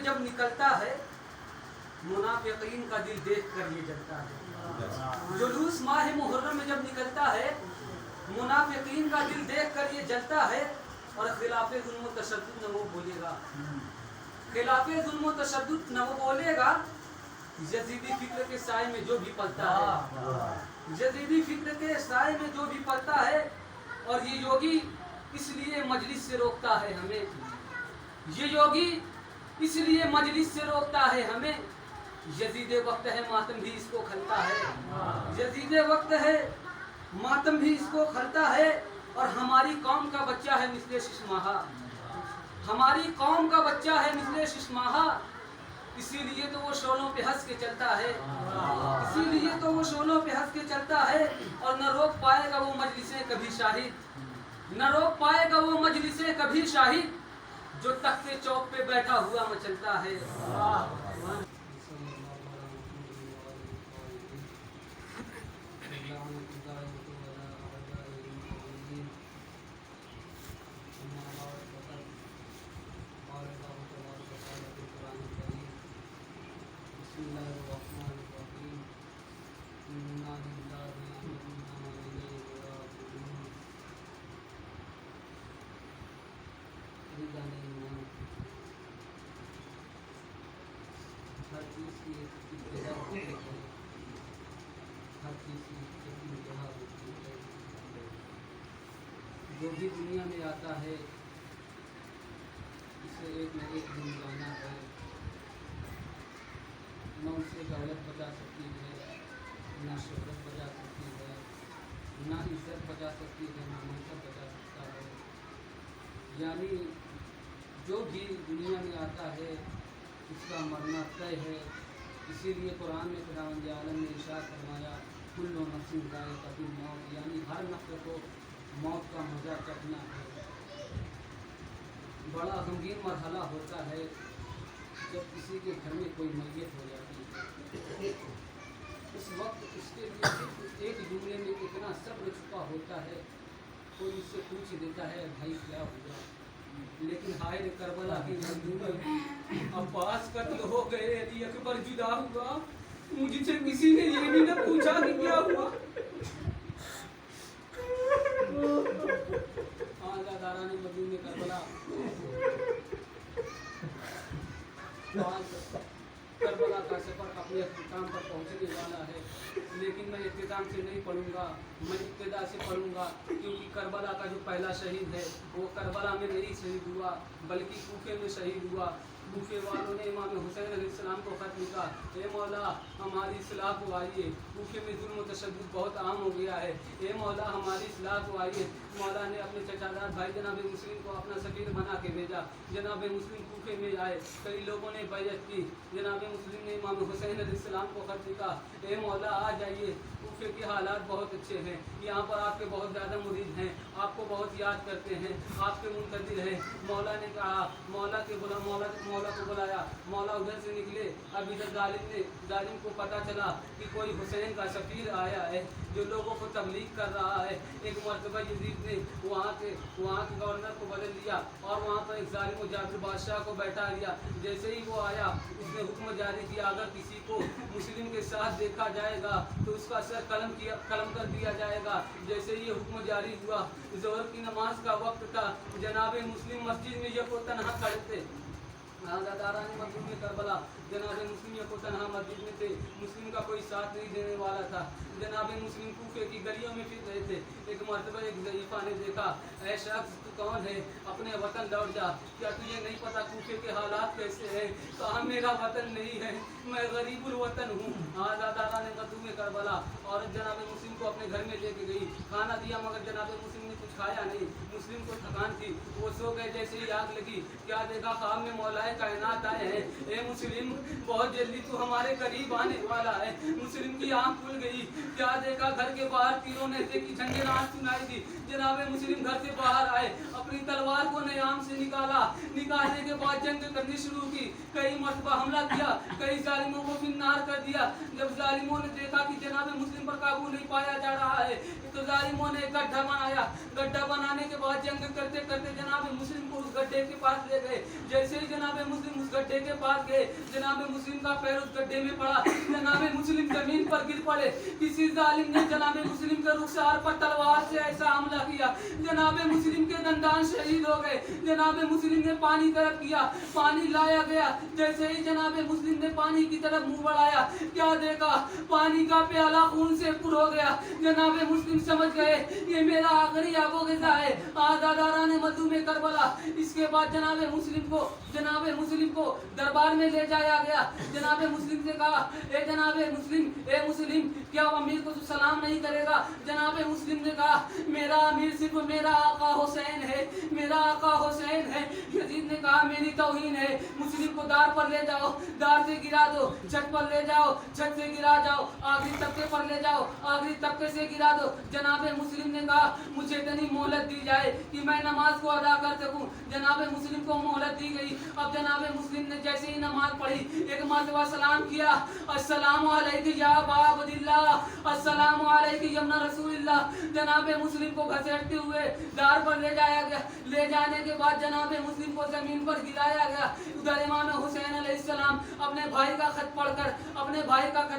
جب نکلتا ہے منافقین کا دل دیکھ کر یہ جلتا ہے۔ جلوس ماہ محرم میں جب نکلتا ہے منافقین کا دل دیکھ کر یہ جلتا ہے، اور خلاف ظلم و تشدد نہ وہ بولے گا، خلاف ظلم و تشدد نہ وہ بولے گا۔ یزیدی فکر کے سائے میں جو بھی پلتا ہے، یزیدی فکر کے سائے میں جو بھی پلتا ہے، اور یہ یوگی اس لیے مجلس سے روکتا ہے ہمیں، یہ یوگی اس لیے مجلس سے روکتا ہے ہمیں۔ یزید وقت ہے ماتم بھی اس کو کھلتا ہے، یزید وقت ہے ماتم بھی اس کو کھلتا ہے، اور ہماری قوم کا بچہ ہے مثل ششماہا، ہماری قوم کا بچہ ہے مثل ششماہا، اسی لیے تو وہ شولوں پہ ہنس کے چلتا ہے، اسی لیے تو وہ شولوں پہ ہنس کے چلتا ہے، اور نہ روک پائے گا وہ مجلسیں کبھی شاہد، نہ روک پائے گا وہ مجلسیں کبھی شاہد، جو تختے چوک پہ بیٹھا ہوا مچلتا ہے۔ ہر چیز کی ابتدا ہوتی ہے، ہر چیز کی انتہا ہوتی ہے۔ جو بھی دنیا میں آتا ہے اسے ایک نہ ایک دن جانا ہے، نہ اسے دولت بچا سکتی ہے، نہ شہرت بچا سکتی ہے، نہ عزت بچا سکتی ہے، نہ منصب بچا سکتا ہے۔ یعنی جو بھی دنیا میں آتا ہے اس کا مرنا طے ہے۔ اسی لیے قرآن میں خداوند عالم نے ارشاد فرمایا کل نفس ذائقۃ الموت، یعنی ہر نفس کو موت کا مزہ چکھنا ہے۔ بڑا غمگین مرحلہ ہوتا ہے جب کسی کے گھر میں کوئی میت ہو جاتی ہے، اس وقت اس کے لیے ایک جملے میں اتنا صبر چھپا ہوتا ہے، کوئی اس سے پوچھ دیتا ہے بھائی کیا ہوا، لیکن ہائے کربلا کی مظلوم، عباس قتل ہو گئے، علی اکبر جدا ہوا، مجھ سے کسی نے یہ بھی نہ پوچھا کہ کیا ہوا۔ داران مظلوم کربلا، کربلا کا سفر اپنے اختتام پر پہنچنے والا ہے، لیکن میں اختتام سے نہیں پڑھوں گا، میں ابتدا سے پڑھوں گا، کیونکہ کربلا کا جو پہلا شہید ہے وہ کربلا میں نہیں شہید ہوا بلکہ کوفے میں شہید ہوا۔ کوفے والوں نے امام حسین علیہ السلام کو خط لکھا، اے مولا ہماری اصلاح کو آئیے، کوفے میں ظلم و تشدد بہت عام ہو گیا ہے، اے مولا ہماری اصلاح کو آئیے۔ مولا نے اپنے چچا دار بھائی جناب مسلم کو اپنا سفیر بنا کے بھیجا، جناب مسلم کوفے میں آئے، کئی لوگوں نے بیعت کی، جناب مسلم نے امام حسین علیہ السلام کو خط لکھا، اے مولا آ جائیے، کوفے کے حالات بہت اچھے ہیں، یہاں پر آپ کے بہت زیادہ مرید ہیں، آپ کو بہت یاد کرتے ہیں، آپ کے منتظر ہیں۔ مولا نے کہا، مولا کو بلایا، مولا ادھر سے نکلے، اب ادھر ظالم کو پتہ چلا کہ کوئی حسین کا سفیر آیا ہے جو لوگوں کو تبلیغ کر رہا ہے۔ ایک مرتبہ یزید نے وہاں کے گورنر کو بدل دیا اور وہاں پر ایک ظالم و جابر بادشاہ کو بیٹھا دیا۔ جیسے ہی وہ آیا اس نے حکم جاری کیا، اگر کسی کو مسلم کے ساتھ دیکھا جائے گا تو اس کا سر قلم کر دیا جائے گا۔ جیسے ہی یہ حکم جاری ہوا، ظہر کی نماز کا وقت تھا، جناب مسلم مسجد میں یہ کو تنہا کھڑے تھے، داران مظلوم کربلا جناب مسلم یہ کو تنہا مسجد میں تھے، مسلم کا کوئی ساتھ نہیں دینے والا تھا، جناب مسلم کوفے کی گلیوں میں پھر رہے تھے۔ ایک مرتبہ ایک ضعیفہ نے دیکھا، اے شخص تو کون ہے، اپنے وطن لوٹ جا، کیا تجھے نہیں پتا کوفے کے حالات کیسے ہیں؟ کہا میرا وطن نہیں ہے، میں غریب الوطن ہوں۔ داران مظلوم کربلا عورت جناب مسلم کو اپنے گھر میں لے کے گئی، کھانا دیا مگر جناب مسلم نے کچھ کھایا نہیں، مسلم کو تھکان تھی، وہ سو گئے۔ جیسے ہی آگ لگی، کیا دیکھا، خواب میں مولا کائنات آئے ہیں، اے مسلم بہت جلدی تو ہمارے قریب آنے والا ہے۔ مسلم کی آنکھ کھل گئی، کیا دیکھا، گھر کے باہر تیروں نیزے کی جھنڈے ناچ سنائی دی۔ جناب مسلم گھر سے باہر آئے، اپنی تلوار کو نیام سے نکالنے کے بعد جنگ کرنی شروع کی، کئی مرتبہ حملہ کیا، کئی ظالموں کو فنار کر دیا۔ جب ظالموں نے دیکھا کہ جناب مسلم پر قابو نہیں پایا جا رہا ہے تو ظالموں نے گڈھا بنایا، گڈھا بنانے کے بعد جنگ کرتے کرتے جناب مسلم کو اس گڈھے کے پاس لے گئے۔ جیسے ہی جناب مسلم اس گڈھے गड्ढे के पास गए, जनाब मुस्लिम का पैर उस गड्ढे में पड़ा, जनाब मुस्लिम जमीन पर गिर पड़े। किसी जालिम ने जनाब मुस्लिम के रुखसार पर तलवार से ऐसा हमला किया, जनाब मुस्लिम के दंदान शहीद हो गए। जनाब मुस्लिम ने पानी तरफ किया, पानी लाया गया, जैसे ही जनाब मुस्लिम ने पानी की तरफ मुंह बढ़ाया, क्या देखा, पानी का प्याला खून से पुर हो गया। जनाब मुस्लिम समझ गए ये मेरा आखिरी आबो ग़िज़ा है, आज़ादारान मज़लूम करबला। इसके बाद जनाब मुस्लिम को दरबार में ले जाया गया। जनाब मुस्लिम से कहा, ए मुस्लिम क्या अमीर को तू सलाम नहीं करेगा? जनाब मुस्लिम ने कहा, मेरा अमीर सिर्फ मेरा आका हुसैन है, मेरा आका हुसैन है। यजीद ने कहा, मेरी तौहीन है। मुस्लिम को दार पर ले जाओ, दार से गिरा दो, छत पर ले जाओ, छत से गिरा जाओ, आखिरी तबके पर ले जाओ, आखिरी तबके से गिरा दो। जनाब मुस्लिम ने कहा, मुझे इतनी मोहलत दी जाए कि मैं नमाज को अदा कर सकूं। जनाब मुस्लिम को मोहलत दी गई। अब जनाब मुस्लिम ने जैसे ही नमाज पढ़ी, एक मरतबा सलाम किया, अस्सलामु अलैका या अबा अब्दिल्लाह, अस्सलामु अलैका यमना रसूलिल्लाह। जनाब मुस्लिम को घसीटते हुए दार पर ले जाया गया। ले जाने के बाद जनाब मुस्लिम को जमीन पर गिराया गया। उधर इमाम हुसैन अलैहिस्सलाम अपने भाई का खत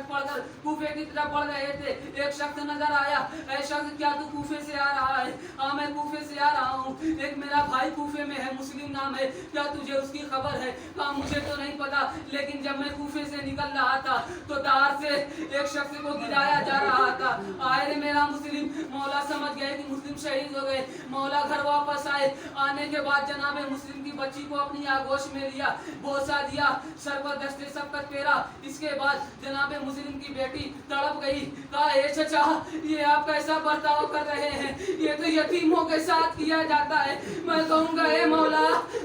पढ़कर कूफे की तरफ बढ़ रहे थे। एक शख्स नजर आया, ऐ शख्स क्या तू कूफे से आ रहा है? हाँ मैं कूफे से आ रहा हूँ, एक मेरा भाई कूफे में है, मुस्लिम नाम है, क्या तुझे उसकी खबर है? हाँ मुझे तो नहीं पता, लेकिन जब मैं कूफे से निकल रहा था तो दार से एक शख्स को गिराया जा रहा था। आए रे मेरा मुस्लिम, मौला समझ गए कि मुस्लिम शहीद हो गए। मौला घर वापस आए। आने के बाद जनाब मुस्लिम की बच्ची को अपनी आगोश में लिया, बोसा दिया, सर पर दस्ते सबकत फेरा। इसके बाद जनाब मुस्लिम की बेटी तड़प गई, कहा, ए चचा ये आप कैसा बर्ताव कर रहे हैं? ये तो यतीमों के साथ किया जाता है। मैं कहूँगा, ए मौला,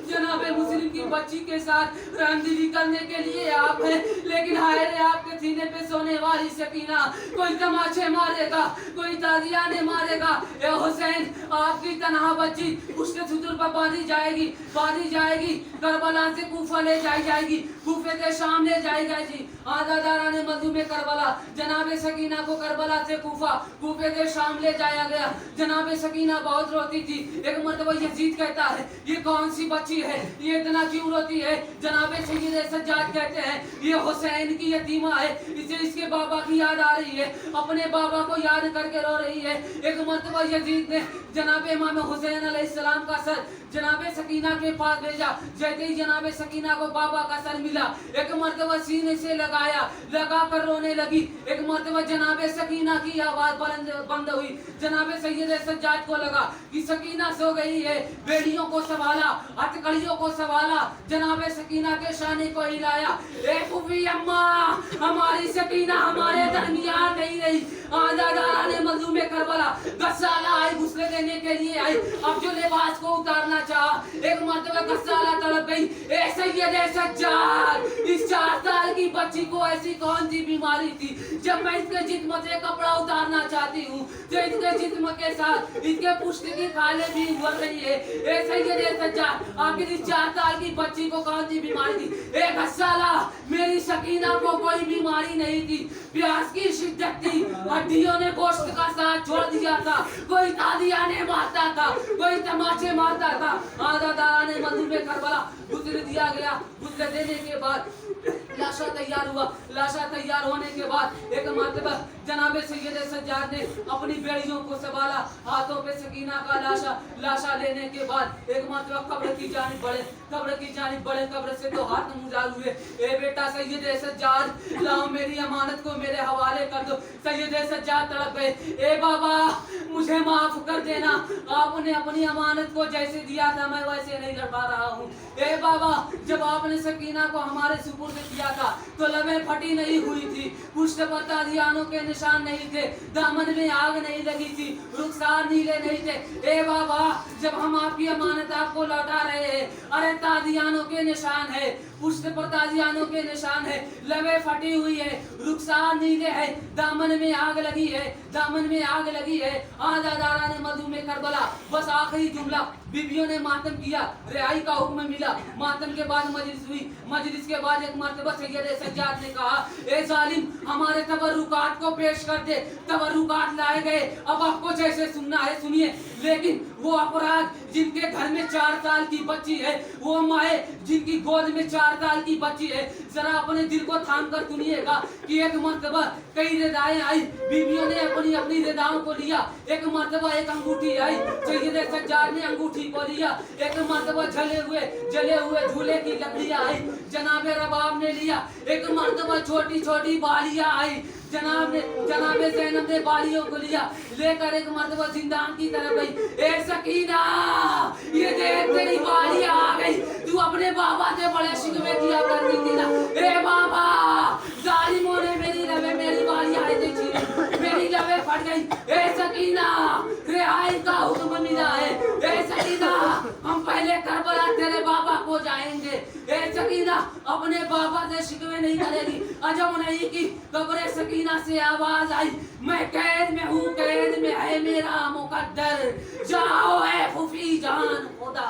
जनाब मुस्लिम की बच्ची के साथ रहमदिली करने के लिए आप हैं, लेकिन हाय रे आपके सीने पे सोने वाली सकीना, कोई तमाचे मारेगा, कोई ताजियाने मारेगा। ए हुसैन, आपकी तनहा बच्ची उसके सुतुर पर बांधी जाएगी, करबला से कूफा ले जाएगी, कूफे के शाम ले जाएगी। आज़ादारान मज़लूम करबला, जनाब सकीना को करबला से कूफे के शाम ले जाया गया। जनाब सकीना बहुत रोती थी। एक मर्तबा यजीद कहता है, ये कौन सी बच्ची है, ये इतना क्यों रोती है? जनाब सैयद सज्जाद कहते हैं, ये हुसैन की यतीमा है, इसे इसके बाबा की याद आ रही है, अपने बाबा को याद करके रो रही है। एक मर्तबा यजीद ने जनाब इमाम हुसैन अलैहिस्सलाम का सर जनाब सकीना के पास भेजा। जैसे ही जनाब सकीना को बाबा का सर मिला, एक मर्तबा सीने से लगा कर रोने लगी। एक मर्तबा जनाब सकीना की आवाज बंद हुई। जनाब सैयद सज्जाद को लगा कि सकीना सो गई है। बेड़ियों को संभाला, हथकड़ियों को संभाला, जनाब सकीना के शाने को हिलाया। ए फूफी अम्मा, हमारी सकीना हमारे दरमियान नहीं रही। आज़ादारान मज़लूम करबला गस्साला आई, गुस्ले देने के लिए आई। अब जो लिबास को उतारना चाहा, एक मर्तबा गस्साला तड़प गई। ए सैयद सज्जाद, इस 4 साल की बच्ची को ऐसी कौन सी बीमारी थी, जब मैं इसके जिस्म से कपड़ा उतारना चाहती हूँ तो इसके जिस्म के साथ इसके पुष्ट की खालें भी उभर रही है। ए सैयद सज्जाद, आखिर इस 4 साल की बच्ची को कौन सी बीमारी थी? ए गस्साला, मेरी सकीना को कोई बीमारी नहीं थी, प्यास की शिद्दत थी, हड्डियों ने गोश्त का साथ छोड़ दिया था, कोई तालियाने मारता था, कोई तमाचे मारता था। आज़ादारान मज़लूम करबला गुस्ले दिया गया। गुस्ले देने के बाद लाशा तैयार हुआ। लाशा तैयार होने के बाद एक मर्तबा जनाब सैयद सज्जाद ने अपनी बेड़ियों को संभाला, हाथों पे सकीना का लाशा लेने के बाद एक मर्तबा कब्र की जानिब बढ़े, कब्र से तो हाथ मुजाल हुए। ए बेटा सैयद सज्जाद, लाओ मेरी अमानत को मेरे हवाले कर दो। सैयद सज्जाद तड़प गए। ए बाबा, मुझे माफ कर देना, आपने अपनी अमानत को जैसे दिया था मैं वैसे नहीं कर पा रहा हूँ। ए बाबा, जब आपने सकीना को हमारे सुपुर्द किया था तो लबें फटी नहीं हुई थी, पुष्ट पर तालियानों के निशान नहीं थे, दामन में आग नहीं लगी थी, रुखसार नीले नहीं थे। ए बाबा, जब हम आपकी अमानत आपको लौटा रहे हैं, अरे तालियानों के निशान है, पुष्ट पर तालियानों के निशान है, लबें फटी हुई है, रुखसार नीले है, दामन में आग लगी है। आज़ादारान मज़लूम करबला, बस आखिरी जुमला, बीबियों ने मातम किया, रिहाई का हुक्म मिला। मातम के बाद मजलिस हुई। मजलिस के बाद एक मर्तबा सैयद सज्जाद ने कहा, ए जालिम, हमारे तबर्रुकात को पेश कर दे। तबर्रुकात लाए गए। अब आपको जैसे सुनना है सुनिए, लेकिन वो अपराध जिनके घर में 4 साल की बच्ची है, वो माए जिनकी गोद में 4 साल की बच्ची है, जरा अपने दिल को थाम कर सुनिएगा कि एक मर्तबा कई रिदाएं आई, बीवियों ने अपनी अपनी रिदाओं को लिया। एक मर्तबा एक अंगूठी आई, सैयदे सज्जाद ने अंगूठी को लिया। एक मर्तबा जले हुए झूले की लकड़ियां आई, जनाबे रबाब ने लिया। एक मर्तबा छोटी छोटी बालियां आई, जनाबे ज़ैनब ने बालियों को लिया। लेकर एक मर्तबा जिंदान की तरफ गई। ए सकीना, ये देख तेरी बालियां आ गई, तू अपने बाबा से बड़े शिकवे किया करती थी ना। ए बाबा, जालिमों ने मेरी बालियां मेरी लवे फट गई। ए सकीना, रिहाई का हुक्म मिला है। ए सकीना, हम पहले करबला तेरे बाबा को जाएंगे। ए सकीना, अपने बाबा से शिकवे नहीं करेगी। अजब नहीं कि कब्र सकीना से आवाज आई, मैं कैद में हूँ, कैद में है मेरा मुकद्दर, जाओ है फूफी जान खुदा।